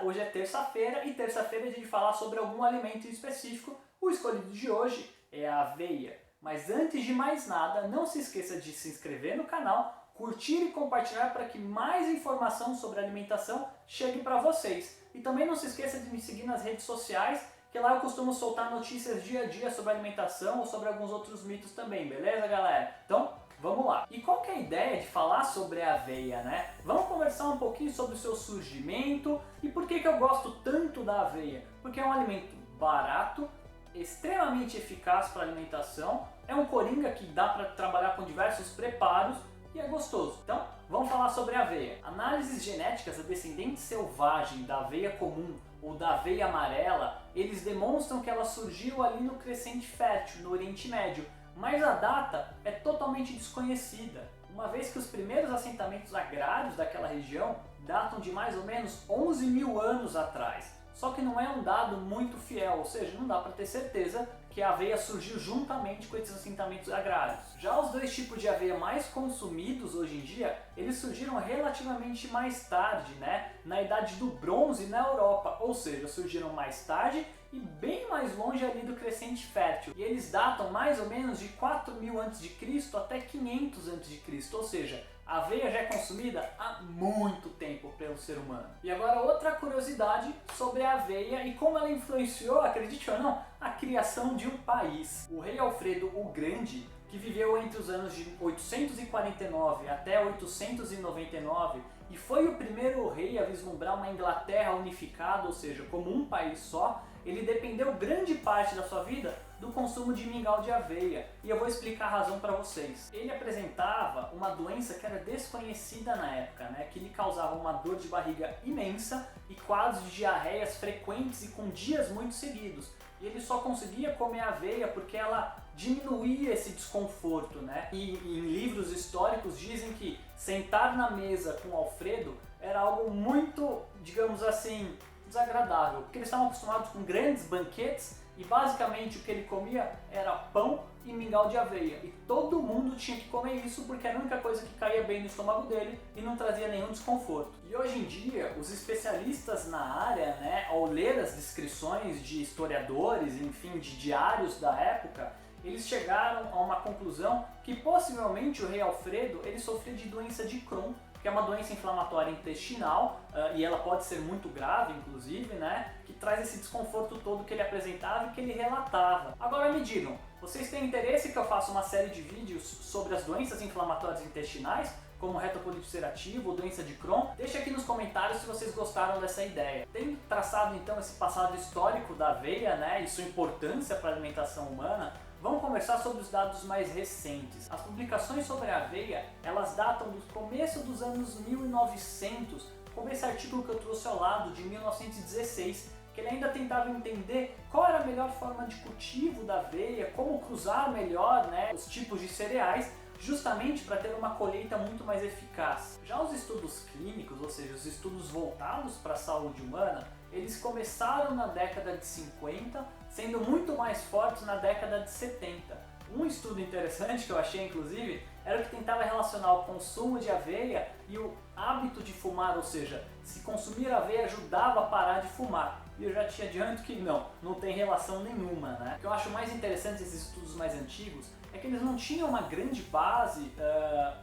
Hoje é terça-feira e terça-feira é dia de falar sobre algum alimento específico. O escolhido de hoje é a aveia. Mas antes de mais nada, não se esqueça de se inscrever no canal, curtir e compartilhar para que mais informação sobre alimentação chegue para vocês. E também não se esqueça de me seguir nas redes sociais, que lá eu costumo soltar notícias dia a dia sobre alimentação ou sobre alguns outros mitos também, beleza, galera? Então, vamos lá. E qual que é a ideia de falar sobre a aveia, né? Vamos conversar um pouquinho sobre o seu surgimento e por que eu gosto tanto da aveia. Porque é um alimento barato, extremamente eficaz para alimentação, é um coringa que dá para trabalhar com diversos preparos e é gostoso. Então, vamos falar sobre a aveia. Análises genéticas da descendente selvagem da aveia comum ou da aveia amarela, eles demonstram que ela surgiu ali no Crescente Fértil, no Oriente Médio, mas a data é totalmente desconhecida, uma vez que os primeiros assentamentos agrários daquela região datam de mais ou menos 11 mil anos atrás. Só que não é um dado muito fiel, ou seja, não dá para ter certeza que a aveia surgiu juntamente com esses assentamentos agrários. Já os dois tipos de aveia mais consumidos hoje em dia, eles surgiram relativamente mais tarde, né? Na Idade do Bronze na Europa, ou seja, surgiram mais tarde e bem mais longe ali do Crescente Fértil. E eles datam mais ou menos de 4000 a.C. até 500 a.C., ou seja, a aveia já é consumida há muito tempo pelo ser humano. E agora outra curiosidade sobre a aveia e como ela influenciou, acredite ou não, a criação de um país. O rei Alfredo o Grande, que viveu entre os anos de 849 até 899 e foi o primeiro rei a vislumbrar uma Inglaterra unificada, ou seja, como um país só, ele dependeu grande parte da sua vida do consumo de mingau de aveia, e eu vou explicar a razão para vocês. Ele apresentava uma doença que era desconhecida na época, né, que lhe causava uma dor de barriga imensa e quadros de diarreias frequentes e com dias muito seguidos. E ele só conseguia comer aveia porque ela diminuía esse desconforto, né? E em livros históricos dizem que sentar na mesa com Alfredo era algo muito, digamos assim, desagradável, porque eles estavam acostumados com grandes banquetes e basicamente o que ele comia era pão e mingau de aveia. E todo mundo tinha que comer isso porque era a única coisa que caía bem no estômago dele e não trazia nenhum desconforto. E hoje em dia, os especialistas na área, né, ao ler as descrições de historiadores, enfim, de diários da época, eles chegaram a uma conclusão que possivelmente o rei Alfredo ele sofria de doença de Crohn, que é uma doença inflamatória intestinal, e ela pode ser muito grave, inclusive, né? Que traz esse desconforto todo que ele apresentava e que ele relatava. Agora me digam, vocês têm interesse que eu faça uma série de vídeos sobre as doenças inflamatórias intestinais, como retocolite ulcerativa ou doença de Crohn? Deixa aqui nos comentários se vocês gostaram dessa ideia. Tendo traçado então esse passado histórico da aveia, né, e sua importância para a alimentação humana, vamos conversar sobre os dados mais recentes. As publicações sobre a aveia, elas datam do começo dos anos 1900, como esse artigo que eu trouxe ao lado, de 1916, que ele ainda tentava entender qual era a melhor forma de cultivo da aveia, como cruzar melhor, né, os tipos de cereais, justamente para ter uma colheita muito mais eficaz. Já os estudos clínicos, ou seja, os estudos voltados para a saúde humana, eles começaram na década de 50, sendo muito mais fortes na década de 70. Um estudo interessante que eu achei, inclusive, era o que tentava relacionar o consumo de aveia e o hábito de fumar, ou seja, se consumir aveia ajudava a parar de fumar. E eu já te adianto que não tem relação nenhuma, né? O que eu acho mais interessante desses estudos mais antigos é que eles não tinham uma grande base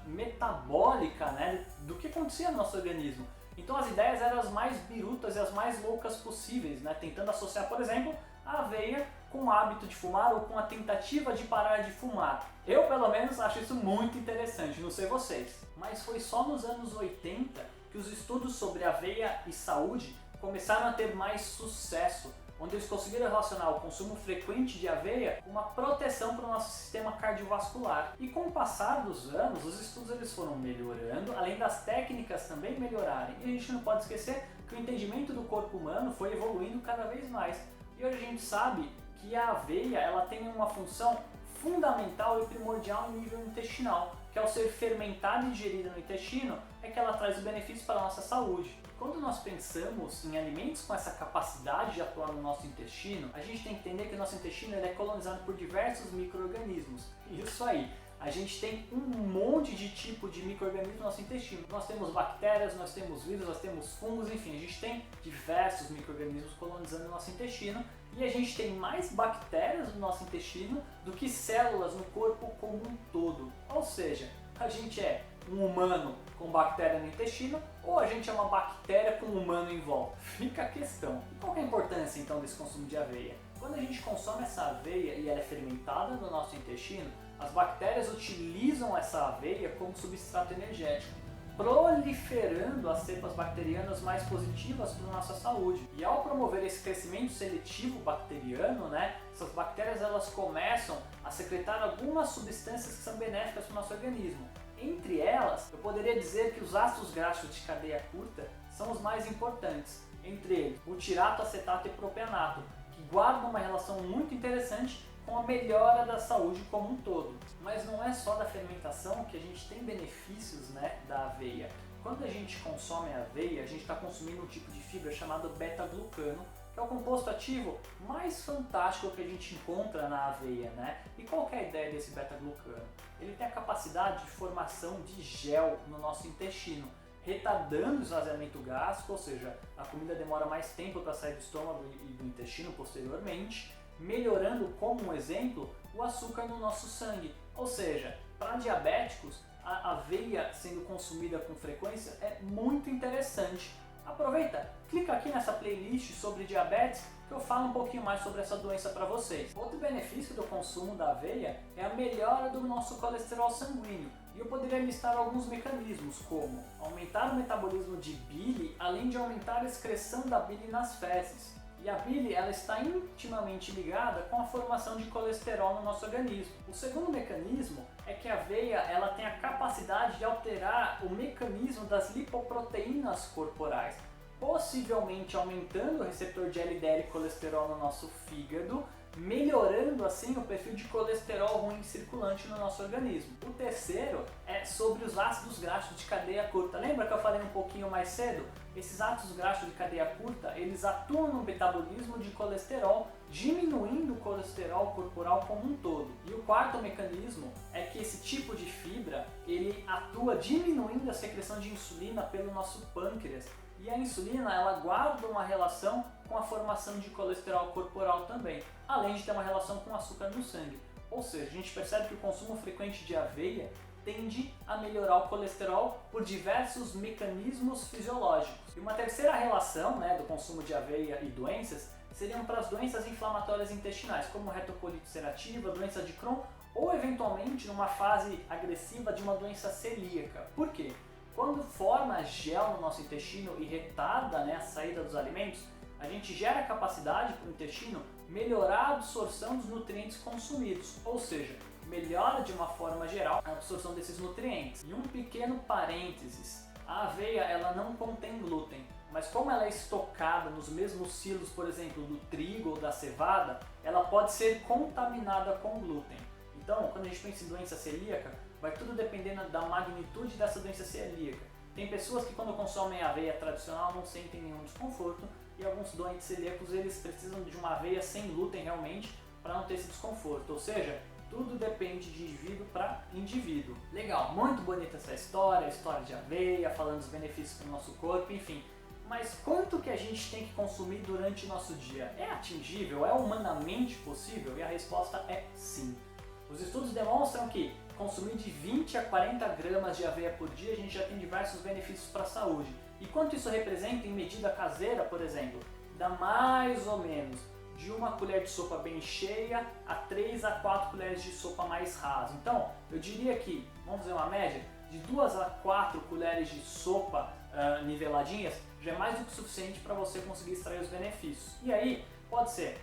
metabólica, né, do que acontecia no nosso organismo. Então as ideias eram as mais birutas e as mais loucas possíveis, né, tentando associar, por exemplo, a aveia com o hábito de fumar ou com a tentativa de parar de fumar. Eu, pelo menos, acho isso muito interessante, não sei vocês. Mas foi só nos anos 80 que os estudos sobre aveia e saúde começaram a ter mais sucesso, onde eles conseguiram relacionar o consumo frequente de aveia com uma proteção para o nosso sistema cardiovascular. E com o passar dos anos, os estudos eles foram melhorando, além das técnicas também melhorarem. E a gente não pode esquecer que o entendimento do corpo humano foi evoluindo cada vez mais. E hoje a gente sabe que a aveia ela tem uma função fundamental e primordial em nível intestinal, que ao ser fermentada e digerida no intestino, é que ela traz benefícios para a nossa saúde. Quando nós pensamos em alimentos com essa capacidade de atuar no nosso intestino, a gente tem que entender que o nosso intestino ele é colonizado por diversos micro-organismos. Isso aí, a gente tem um monte de tipo de micro-organismo no nosso intestino. Nós temos bactérias, nós temos vírus, nós temos fungos, enfim, a gente tem diversos micro-organismos colonizando o nosso intestino e a gente tem mais bactérias no nosso intestino do que células no corpo como um todo. Ou seja, a gente é um humano com bactéria no intestino ou a gente é uma bactéria com um humano em volta? Fica a questão. E qual é a importância então desse consumo de aveia? Quando a gente consome essa aveia e ela é fermentada no nosso intestino, as bactérias utilizam essa aveia como substrato energético, proliferando as cepas bacterianas mais positivas para a nossa saúde. E ao promover esse crescimento seletivo bacteriano, essas bactérias elas começam a secretar algumas substâncias que são benéficas para o nosso organismo. Entre elas, eu poderia dizer que os ácidos graxos de cadeia curta são os mais importantes. Entre eles, o tirato, acetato e propianato, que guardam uma relação muito interessante com a melhora da saúde como um todo. Mas não é só da fermentação que a gente tem benefícios da aveia. Quando a gente consome a aveia, a gente está consumindo um tipo de fibra chamado beta-glucano, que é o composto ativo mais fantástico que a gente encontra na aveia, E qual que é a ideia desse beta-glucano? Ele tem a capacidade de formação de gel no nosso intestino, retardando o esvaziamento gástrico, ou seja, a comida demora mais tempo para sair do estômago e do intestino posteriormente, melhorando, como um exemplo, o açúcar no nosso sangue. Ou seja, para diabéticos, a aveia sendo consumida com frequência é muito interessante. Aproveita, clica aqui nessa playlist sobre diabetes que eu falo um pouquinho mais sobre essa doença para vocês. Outro benefício do consumo da aveia é a melhora do nosso colesterol sanguíneo. E eu poderia listar alguns mecanismos, como aumentar o metabolismo de bile, além de aumentar a excreção da bile nas fezes. E a bile ela está intimamente ligada com a formação de colesterol no nosso organismo. O segundo mecanismo é que a aveia ela tem a capacidade de alterar o mecanismo das lipoproteínas corporais, possivelmente aumentando o receptor de LDL colesterol no nosso fígado, melhorando assim o perfil de colesterol ruim circulante no nosso organismo. O terceiro é sobre os ácidos graxos de cadeia curta. Lembra que eu falei um pouquinho mais cedo? Esses ácidos graxos de cadeia curta, eles atuam no metabolismo de colesterol, diminuindo o colesterol corporal como um todo. E o quarto mecanismo é que esse tipo de fibra, ele atua diminuindo a secreção de insulina pelo nosso pâncreas. E a insulina, ela guarda uma relação com a formação de colesterol corporal também, além de ter uma relação com o açúcar no sangue. Ou seja, a gente percebe que o consumo frequente de aveia tende a melhorar o colesterol por diversos mecanismos fisiológicos. E uma terceira relação do consumo de aveia e doenças seriam para as doenças inflamatórias intestinais, como retocolite ulcerativa, doença de Crohn ou eventualmente numa fase agressiva de uma doença celíaca. Por quê? Quando forma gel no nosso intestino e retarda a saída dos alimentos, a gente gera a capacidade para o intestino melhorar a absorção dos nutrientes consumidos, ou seja, melhora de uma forma geral a absorção desses nutrientes. E um pequeno parênteses, a aveia ela não contém glúten, mas como ela é estocada nos mesmos silos, por exemplo, do trigo ou da cevada, ela pode ser contaminada com glúten. Então, quando a gente pensa em doença celíaca, vai tudo dependendo da magnitude dessa doença celíaca. Tem pessoas que quando consomem aveia tradicional não sentem nenhum desconforto e alguns doentes celíacos eles precisam de uma aveia sem glúten realmente para não ter esse desconforto. Ou seja, tudo depende de indivíduo para indivíduo. Legal, muito bonita essa história, a história de aveia, falando dos benefícios para o nosso corpo, enfim. Mas quanto que a gente tem que consumir durante o nosso dia? É atingível? É humanamente possível? E a resposta é sim. Os estudos demonstram que consumir de 20 a 40 gramas de aveia por dia, a gente já tem diversos benefícios para a saúde. E quanto isso representa em medida caseira, por exemplo? Dá mais ou menos de uma colher de sopa bem cheia a 3 a 4 colheres de sopa mais rasa. Então, eu diria que, vamos fazer uma média, de 2 a 4 colheres de sopa niveladinhas, já é mais do que suficiente para você conseguir extrair os benefícios. E aí, pode ser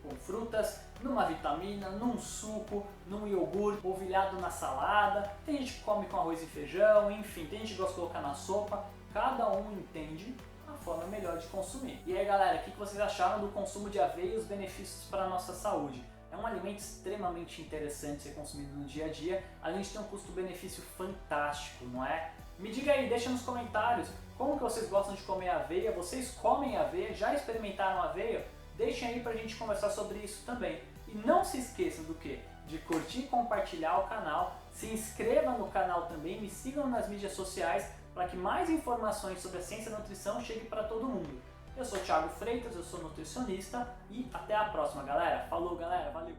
com frutas, numa vitamina, num suco, num iogurte, polvilhado na salada, tem gente que come com arroz e feijão, enfim, tem gente que gosta de colocar na sopa, cada um entende a forma melhor de consumir. E aí galera, o que vocês acharam do consumo de aveia e os benefícios para a nossa saúde? É um alimento extremamente interessante ser consumido no dia a dia, além de ter um custo-benefício fantástico, não é? Me diga aí, deixa nos comentários como que vocês gostam de comer aveia, vocês comem aveia, já experimentaram aveia? Deixem aí pra gente conversar sobre isso também. E não se esqueçam do que? de curtir e compartilhar o canal. Se inscreva no canal também, me sigam nas mídias sociais para que mais informações sobre a ciência da nutrição cheguem para todo mundo. Eu sou o Thiago Freitas, eu sou nutricionista e até a próxima, galera. Falou, galera, valeu!